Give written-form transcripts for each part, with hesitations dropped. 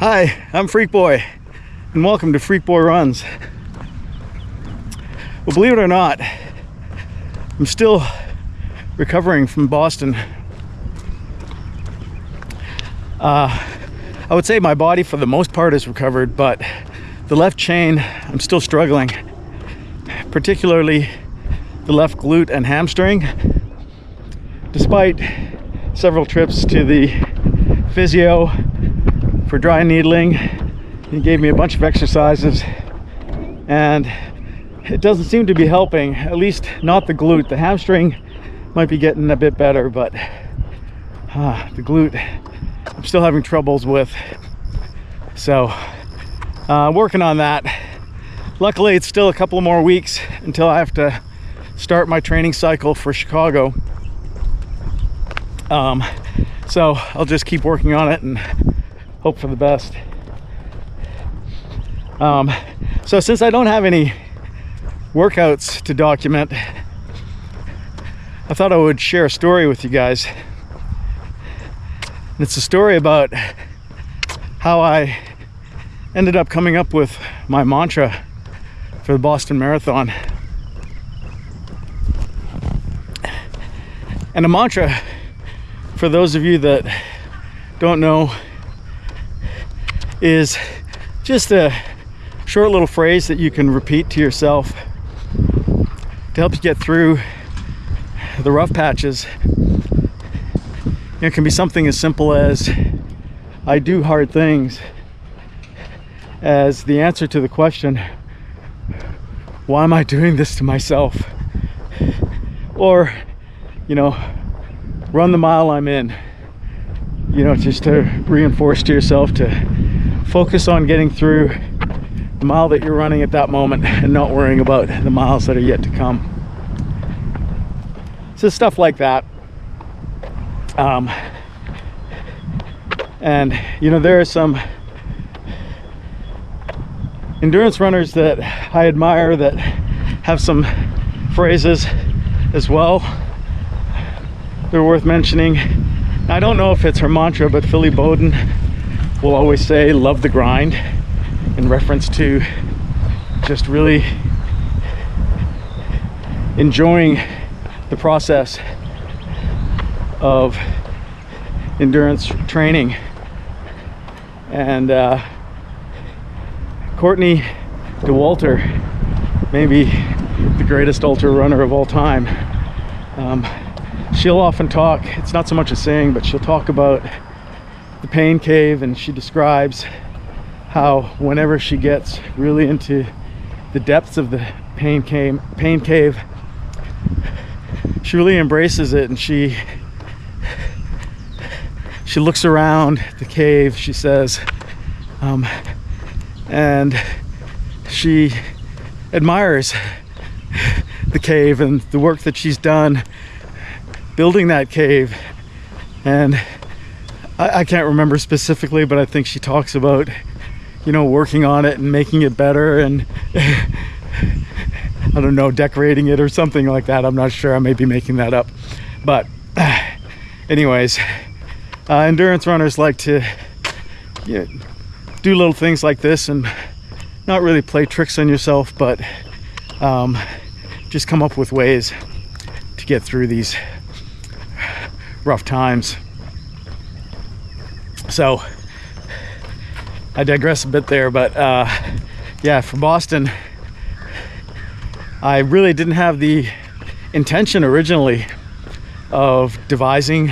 Hi, I'm Freak Boy, and welcome to Freak Boy Runs. Well, believe it or not, I'm still recovering from Boston. I would say my body for the most part is recovered, but the left chain, I'm still struggling, particularly the left glute and hamstring. Despite several trips to the physio for dry needling, he gave me a bunch of exercises and it doesn't seem to be helping, at least not the glute. The hamstring might be getting a bit better, but the glute I'm still having troubles with. So working on that. Luckily it's still a couple more weeks until I have to start my training cycle for Chicago. So I'll just keep working on it and hope for the best. So since I don't have any workouts to document, I thought I would share a story with you guys. And it's a story about how I ended up coming up with my mantra for the Boston Marathon. And a mantra, for those of you that don't know, is just a short little phrase that you can repeat to yourself to help you get through the rough patches. It can be something as simple as, I do hard things, as the answer to the question, why am I doing this to myself? Or, run the mile I'm in. Just to reinforce to yourself to focus on getting through the mile that you're running at that moment and not worrying about the miles that are yet to come. So stuff like that. And there are some endurance runners that I admire that have some phrases as well. They're worth mentioning. I don't know if it's her mantra, but Philly Bowden will always say, love the grind, in reference to just really enjoying the process of endurance training. And Courtney Dauwalter, maybe the greatest ultra runner of all time, she'll often talk, it's not so much a saying, but she'll talk about the pain cave, and she describes how whenever she gets really into the depths of the pain cave, she really embraces it, and she looks around the cave, she says, and she admires the cave and the work that she's done building that cave. And I can't remember specifically, but I think she talks about working on it and making it better, and I don't know, decorating it or something like that. I'm not sure, I may be making that up, but anyways, endurance runners like to do little things like this and not really play tricks on yourself, but just come up with ways to get through these rough times. So I digress a bit there, but for Boston, I really didn't have the intention originally of devising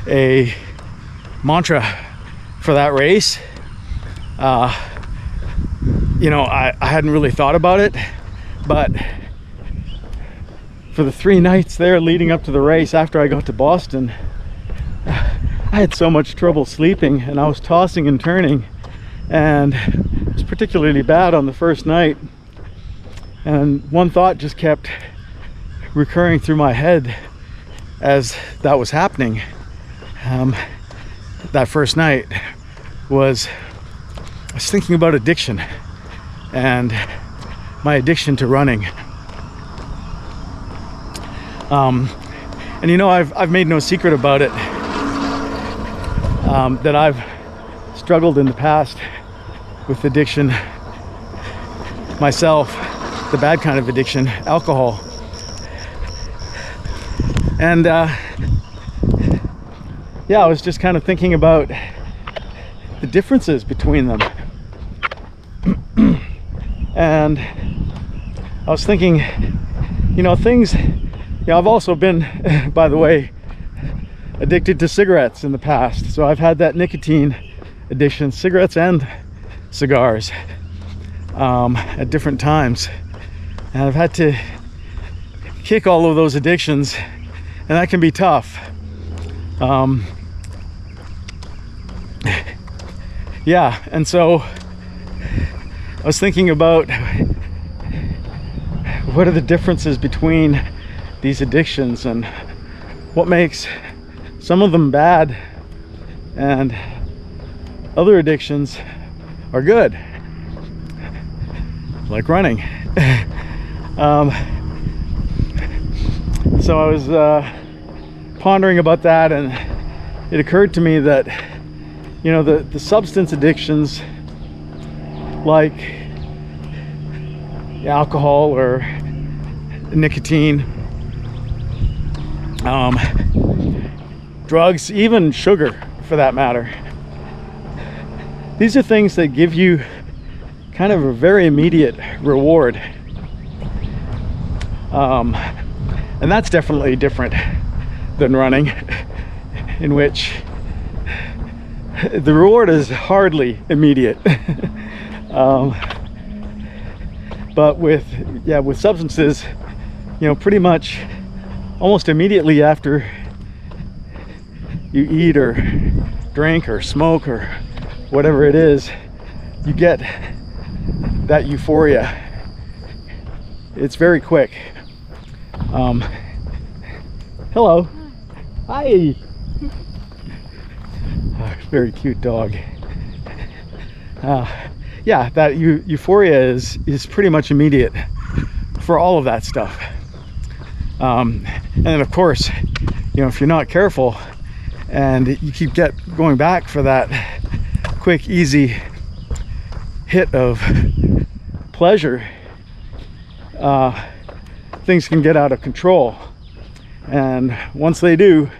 a mantra for that race. I hadn't really thought about it, but for the 3 nights there leading up to the race after I got to Boston, I had so much trouble sleeping, and I was tossing and turning, and it was particularly bad on the first night. And one thought just kept recurring through my head as that was happening. That first night I was thinking about addiction and my addiction to running. And I've made no secret about it, that I've struggled in the past with addiction myself, the bad kind of addiction, alcohol. And yeah, I was just kind of thinking about the differences between them. And I was thinking, you know, things, you know, I've also been, by the way, addicted to cigarettes in the past. So I've had that nicotine addiction, cigarettes and cigars, at different times. And I've had to kick all of those addictions, and that can be tough. Yeah, and so I was thinking about what are the differences between these addictions and what makes some of them bad and other addictions are good, like running. So I was pondering about that, and it occurred to me that, you know, the substance addictions like alcohol or nicotine, drugs, even sugar for that matter, these are things that give you kind of a very immediate reward. And that's definitely different than running, in which the reward is hardly immediate. But with substances, you know, pretty much almost immediately after you eat or drink or smoke or whatever it is, you get that euphoria. It's very quick. Hello. Hi. Very cute dog. Yeah, that euphoria is pretty much immediate for all of that stuff. And then of course, you know, if you're not careful and you keep going back for that quick, easy hit of pleasure, things can get out of control. And once they do,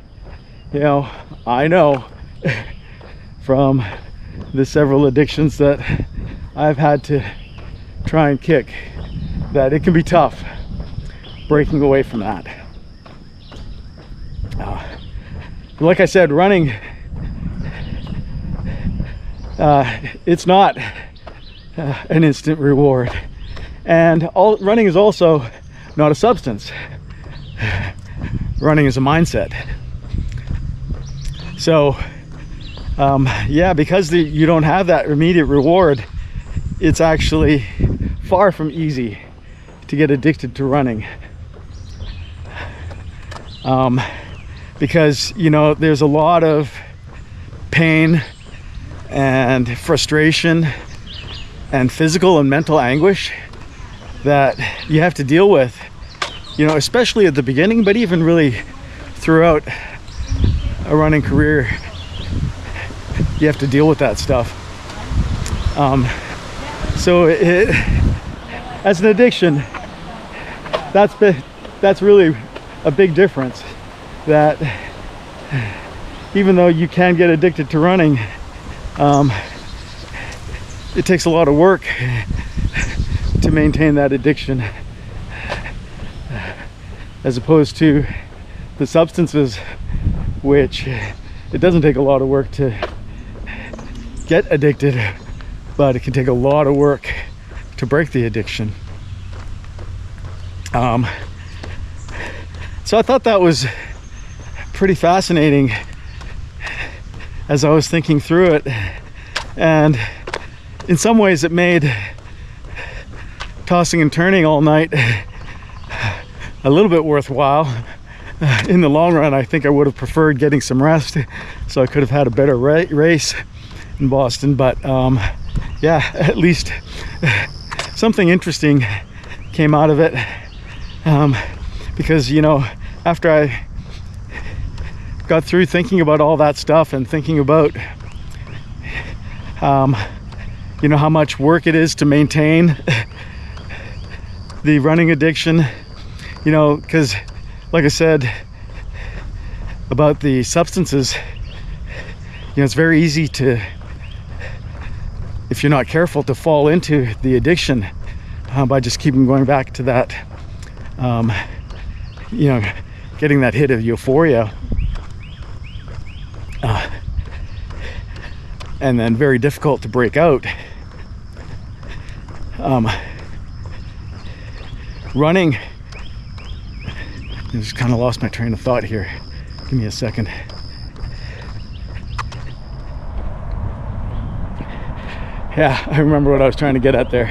you know, I know from the several addictions that I've had to try and kick, that it can be tough breaking away from that. Like I said, running, it's not an instant reward, and running is also not a substance. Running is a mindset. So yeah, because you don't have that immediate reward, it's actually far from easy to get addicted to running. Because, you know, there's a lot of pain and frustration and physical and mental anguish that you have to deal with, you know, especially at the beginning, but even really throughout a running career, you have to deal with that stuff. So as an addiction, that's really a big difference. That even though you can get addicted to running, it takes a lot of work to maintain that addiction, as opposed to the substances, which it doesn't take a lot of work to get addicted, but it can take a lot of work to break the addiction. So I thought that was pretty fascinating as I was thinking through it, and in some ways it made tossing and turning all night a little bit worthwhile. In the long run, I think I would have preferred getting some rest so I could have had a better race in Boston, but yeah, at least something interesting came out of it, because, you know, after I got through thinking about all that stuff and thinking about You know how much work it is to maintain the running addiction, you know, because like I said about the substances, you know, it's very easy to, if you're not careful, to fall into the addiction by just keeping going back to that, you know, getting that hit of euphoria. And then very difficult to break out. Running, I just kind of lost my train of thought here. Give me a second. Yeah, I remember what I was trying to get at there.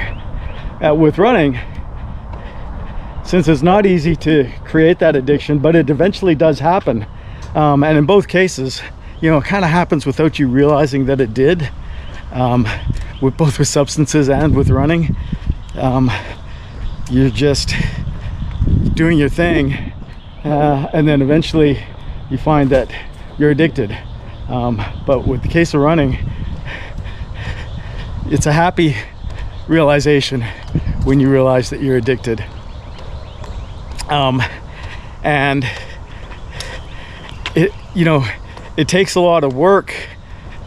With running, since it's not easy to create that addiction, but it eventually does happen. And in both cases, you know, it kind of happens without you realizing that it did, with both with substances and with running. You're just doing your thing, and then eventually you find that you're addicted. But with the case of running, it's a happy realization when you realize that you're addicted. And it, you know, it takes a lot of work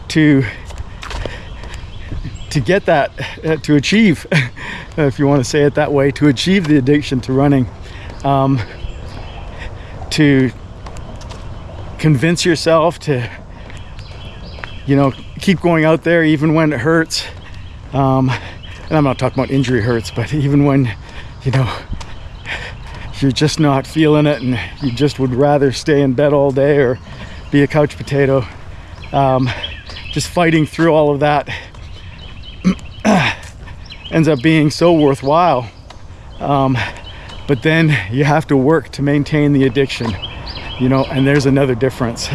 to get that, to achieve, if you want to say it that way, to achieve the addiction to running, to convince yourself to, you know, keep going out there even when it hurts. And I'm not talking about injury hurts, but even when, you know, you're just not feeling it and you just would rather stay in bed all day or be a couch potato, just fighting through all of that ends up being so worthwhile. But then you have to work to maintain the addiction, you know, and there's another difference.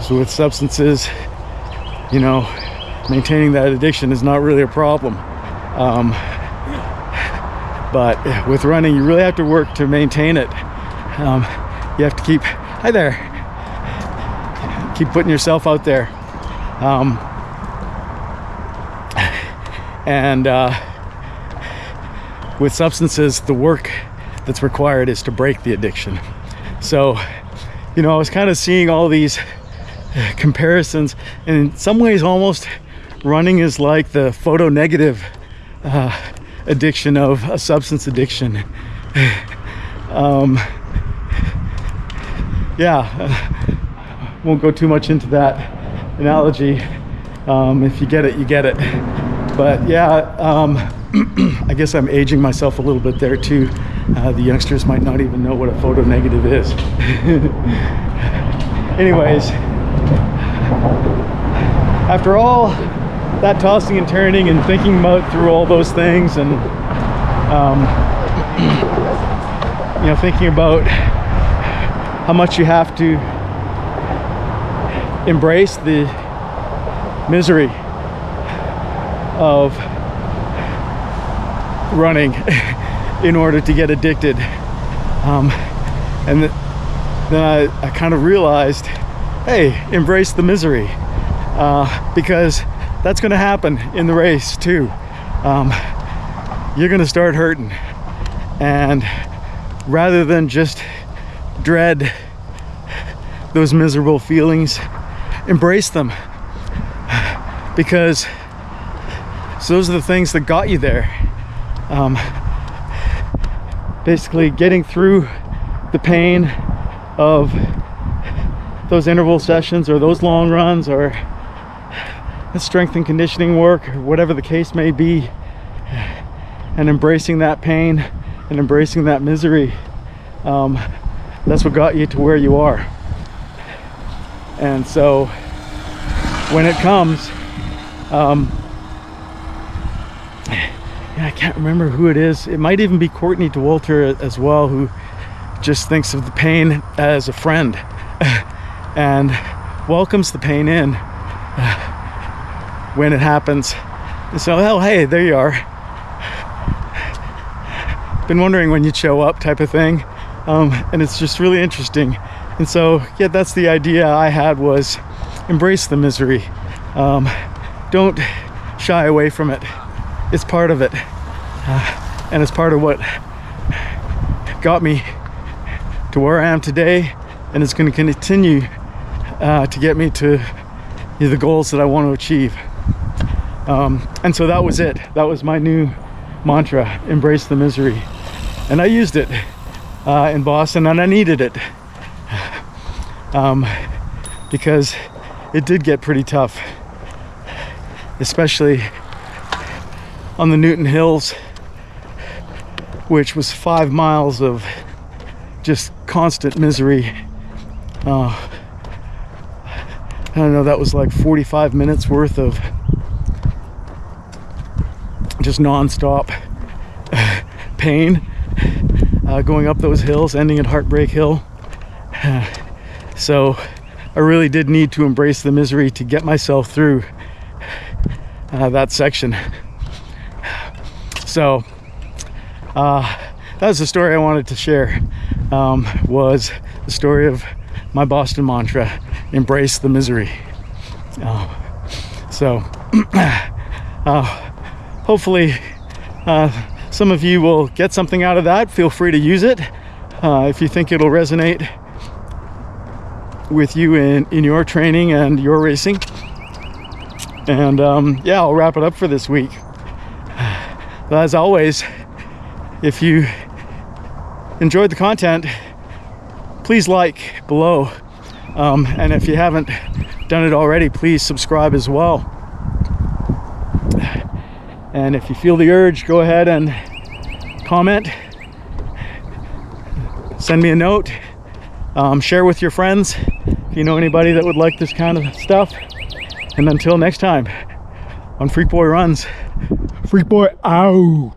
So with substances, you know, maintaining that addiction is not really a problem. But with running, you really have to work to maintain it. You have to keep, hi there, keep putting yourself out there. And with substances, the work that's required is to break the addiction. So, you know, I was kind of seeing all these comparisons, and in some ways almost running is like the photo negative addiction of a substance addiction. Yeah, won't go too much into that analogy. If you get it, you get it. But yeah, I guess I'm aging myself a little bit there too. The youngsters might not even know what a photo negative is. Anyways, after all that tossing and turning and thinking about through all those things, and you know, thinking about how much you have to embrace the misery of running in order to get addicted, and then I kind of realized, hey, embrace the misery, because that's going to happen in the race too. You're going to start hurting, and rather than just dread those miserable feelings, embrace them, because those are the things that got you there. Basically getting through the pain of those interval sessions or those long runs or the strength and conditioning work or whatever the case may be, and embracing that pain and embracing that misery, that's what got you to where you are. And so when it comes, I can't remember who it is. It might even be Courtney Dauwalter as well, who just thinks of the pain as a friend and welcomes the pain in when it happens. And so, oh, hey, there you are. Been wondering when you'd show up, type of thing. And it's just really interesting. And so, yeah, that's the idea I had, was embrace the misery. Don't shy away from it. It's part of it, and it's part of what got me to where I am today, and it's going to continue to get me to the goals that I want to achieve. And so that was it. That was my new mantra: embrace the misery. And I used it in Boston, and I needed it because it did get pretty tough, especially on the Newton Hills, which was 5 miles of just constant misery. I don't know, that was like 45 minutes worth of just non-stop pain going up those hills, ending at Heartbreak Hill. So I really did need to embrace the misery to get myself through that section. So that was the story I wanted to share, was the story of my Boston mantra: embrace the misery. So hopefully some of you will get something out of that. Feel free to use it if you think it'll resonate with you in your training and your racing. And yeah, I'll wrap it up for this week. But as always, if you enjoyed the content, please like below, and if you haven't done it already, please subscribe as well. And if you feel the urge, go ahead and comment, send me a note, share with your friends if you know anybody that would like this kind of stuff. And until next time on Freak Boy Runs, Freak Boy out.